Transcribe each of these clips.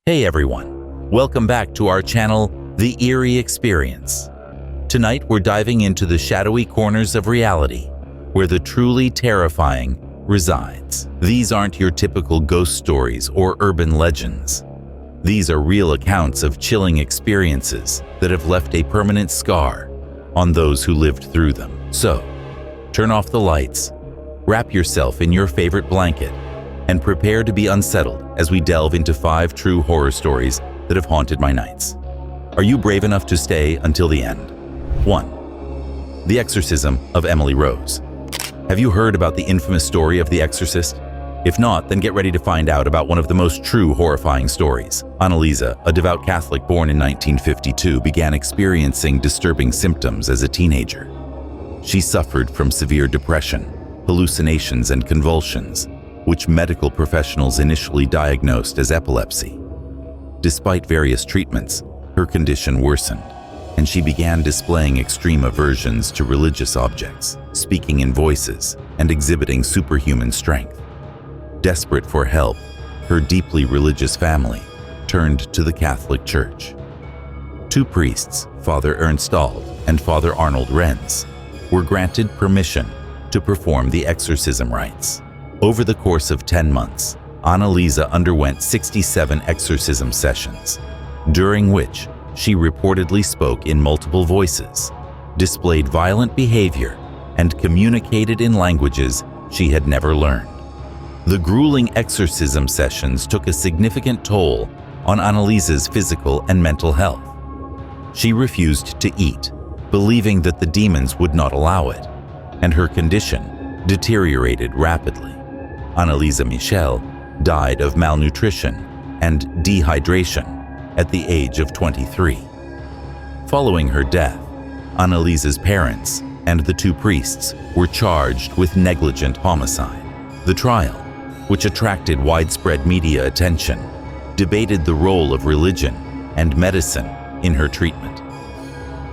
Hey everyone, welcome back to our channel, The Eerie Experience. Tonight we're diving into the shadowy corners of reality, where the truly terrifying resides. These aren't your typical ghost stories or urban legends. These are real accounts of chilling experiences that have left a permanent scar on those who lived through them. So, turn off the lights, wrap yourself in your favorite blanket, and prepare to be unsettled as we delve into 5 true horror stories that have haunted my nights. Are you brave enough to stay until the end? 1. The Exorcism of Emily Rose. Have you heard about the infamous story of the Exorcist? If not, then get ready to find out about one of the most true horrifying stories. Anneliese, a devout Catholic born in 1952, began experiencing disturbing symptoms as a teenager. She suffered from severe depression, hallucinations, and convulsions, which medical professionals initially diagnosed as epilepsy. Despite various treatments, her condition worsened, and she began displaying extreme aversions to religious objects, speaking in voices, and exhibiting superhuman strength. Desperate for help, her deeply religious family turned to the Catholic Church. 2 priests, Father Ernstald and Father Arnold Renz, were granted permission to perform the exorcism rites. Over the course of 10 months, Anneliese underwent 67 exorcism sessions, during which she reportedly spoke in multiple voices, displayed violent behavior, and communicated in languages she had never learned. The grueling exorcism sessions took a significant toll on Anneliese's physical and mental health. She refused to eat, believing that the demons would not allow it, and her condition deteriorated rapidly. Anneliese Michel died of malnutrition and dehydration at the age of 23. Following her death, Anneliese's parents and the 2 priests were charged with negligent homicide. The trial, which attracted widespread media attention, debated the role of religion and medicine in her treatment.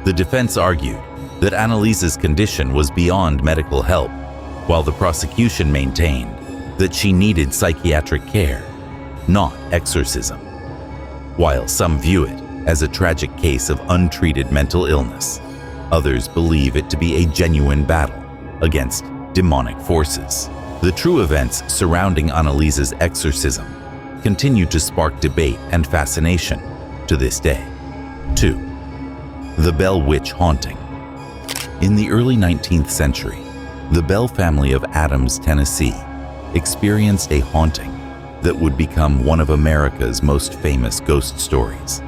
The defense argued that Anneliese's condition was beyond medical help, while the prosecution maintained that she needed psychiatric care, not exorcism. While some view it as a tragic case of untreated mental illness, others believe it to be a genuine battle against demonic forces. The true events surrounding Anneliese's exorcism continue to spark debate and fascination to this day. 2. The Bell Witch Haunting. In the early 19th century, the Bell family of Adams, Tennessee, experienced a haunting that would become one of America's most famous ghost stories.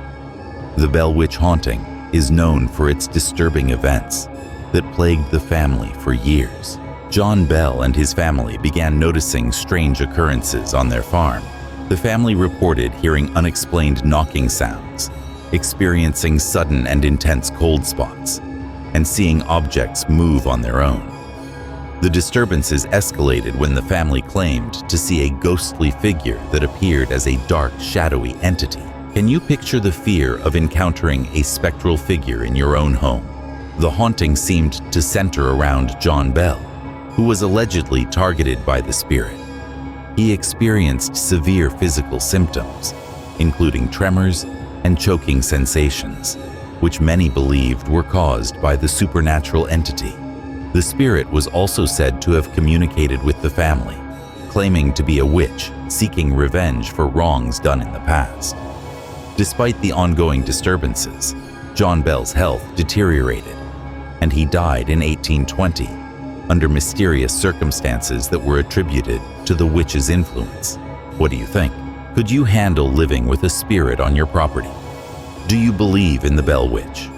The Bell Witch Haunting is known for its disturbing events that plagued the family for years. John Bell and his family began noticing strange occurrences on their farm. The family reported hearing unexplained knocking sounds, experiencing sudden and intense cold spots, and seeing objects move on their own. The disturbances escalated when the family claimed to see a ghostly figure that appeared as a dark, shadowy entity. Can you picture the fear of encountering a spectral figure in your own home? The haunting seemed to center around John Bell, who was allegedly targeted by the spirit. He experienced severe physical symptoms, including tremors and choking sensations, which many believed were caused by the supernatural entity. The spirit was also said to have communicated with the family, claiming to be a witch seeking revenge for wrongs done in the past. Despite the ongoing disturbances, John Bell's health deteriorated, and he died in 1820 under mysterious circumstances that were attributed to the witch's influence. What do you think? Could you handle living with a spirit on your property? Do you believe in the Bell Witch?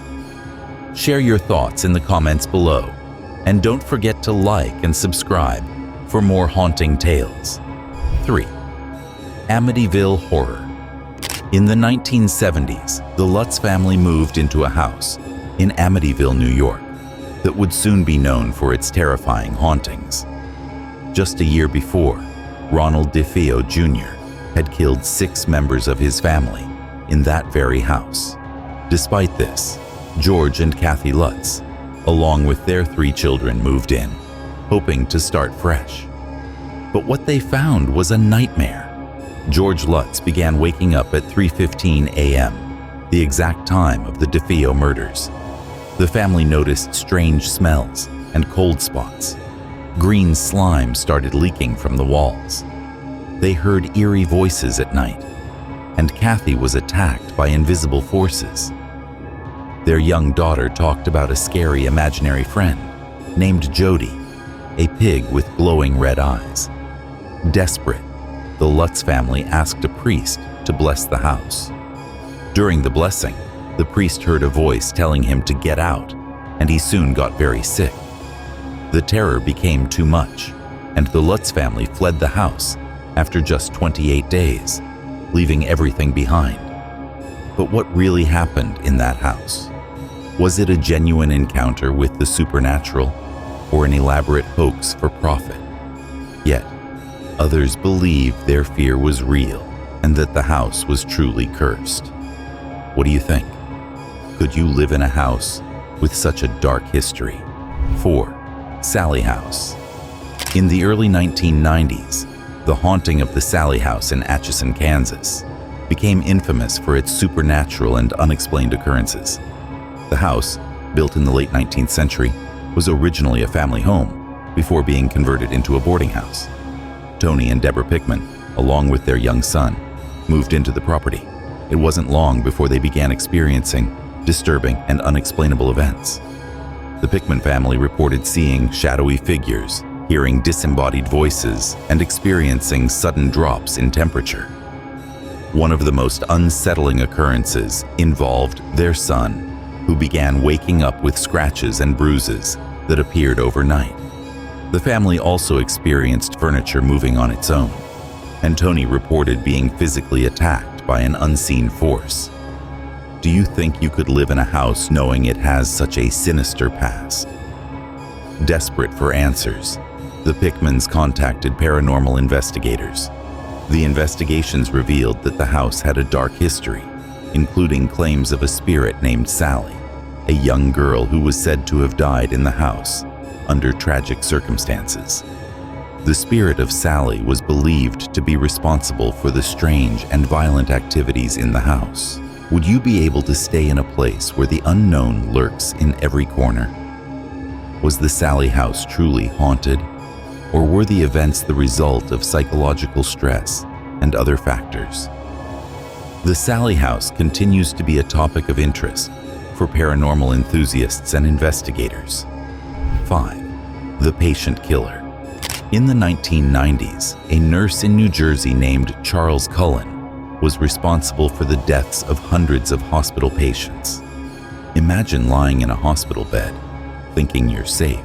Share your thoughts in the comments below. And don't forget to like and subscribe for more haunting tales. 3. Amityville Horror. In the 1970s, the Lutz family moved into a house in Amityville, New York, that would soon be known for its terrifying hauntings. Just a year before, Ronald DeFeo Jr. had killed 6 members of his family in that very house. Despite this, George and Kathy Lutz, along with their 3 children, moved in, hoping to start fresh. But what they found was a nightmare. George Lutz began waking up at 3:15 a.m., the exact time of the defy murders. The family noticed strange smells and cold spots. Green slime started leaking from the walls. They heard eerie voices at night, and Kathy was attacked by invisible forces. Their young daughter talked about a scary imaginary friend named Jody, a pig with glowing red eyes. Desperate, the Lutz family asked a priest to bless the house. During the blessing, the priest heard a voice telling him to get out, and he soon got very sick. The terror became too much, and the Lutz family fled the house after just 28 days, leaving everything behind. But what really happened in that house? Was it a genuine encounter with the supernatural, or an elaborate hoax for profit? Yet, others believed their fear was real and that the house was truly cursed. What do you think? Could you live in a house with such a dark history? 4. Sally House. In the early 1990s, the haunting of the Sally House in Atchison, Kansas, became infamous for its supernatural and unexplained occurrences. The house, built in the late 19th century, was originally a family home before being converted into a boarding house. Tony and Deborah Pickman, along with their young son, moved into the property. It wasn't long before they began experiencing disturbing and unexplainable events. The Pickman family reported seeing shadowy figures, hearing disembodied voices, and experiencing sudden drops in temperature. One of the most unsettling occurrences involved their son, who began waking up with scratches and bruises that appeared overnight. The family also experienced furniture moving on its own, and Tony reported being physically attacked by an unseen force. Do you think you could live in a house knowing it has such a sinister past? Desperate for answers, the Pickmans contacted paranormal investigators. The investigations revealed that the house had a dark history, including claims of a spirit named Sally, a young girl who was said to have died in the house under tragic circumstances. The spirit of Sally was believed to be responsible for the strange and violent activities in the house. Would you be able to stay in a place where the unknown lurks in every corner? Was the Sally house truly haunted, or were the events the result of psychological stress and other factors? The Sally house continues to be a topic of interest for paranormal enthusiasts and investigators. 5. The Patient Killer. In the 1990s, a nurse in New Jersey named Charles Cullen was responsible for the deaths of hundreds of hospital patients. Imagine lying in a hospital bed, thinking you're safe,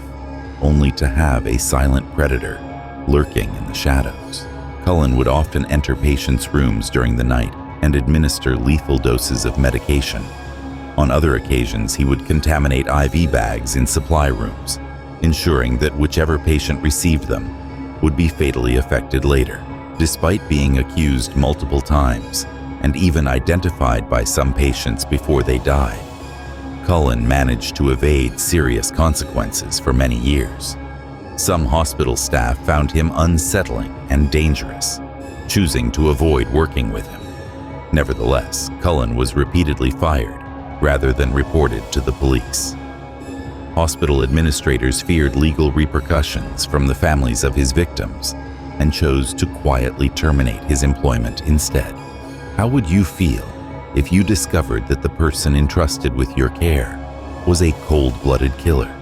only to have a silent predator lurking in the shadows. Cullen would often enter patients' rooms during the night and administer lethal doses of medication. On other occasions, he would contaminate IV bags in supply rooms, ensuring that whichever patient received them would be fatally affected later. Despite being accused multiple times and even identified by some patients before they died, Cullen managed to evade serious consequences for many years. Some hospital staff found him unsettling and dangerous, choosing to avoid working with him. Nevertheless, Cullen was repeatedly fired rather than reported to the police. Hospital administrators feared legal repercussions from the families of his victims and chose to quietly terminate his employment instead. How would you feel if you discovered that the person entrusted with your care was a cold-blooded killer?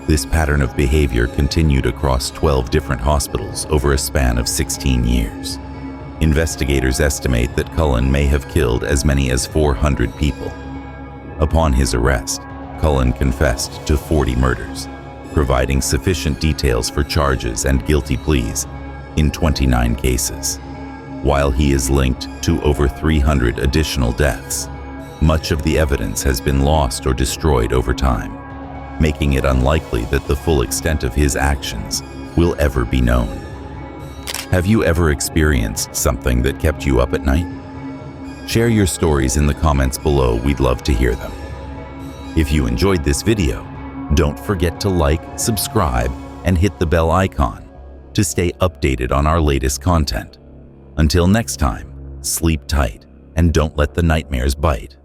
This pattern of behavior continued across 12 different hospitals over a span of 16 years. Investigators estimate that Cullen may have killed as many as 400 people. Upon his arrest, Cullen confessed to 40 murders, providing sufficient details for charges and guilty pleas in 29 cases. While he is linked to over 300 additional deaths, much of the evidence has been lost or destroyed over time, making it unlikely that the full extent of his actions will ever be known. Have you ever experienced something that kept you up at night? Share your stories in the comments below. We'd love to hear them. If you enjoyed this video, don't forget to like, subscribe, and hit the bell icon to stay updated on our latest content. Until next time, sleep tight and don't let the nightmares bite.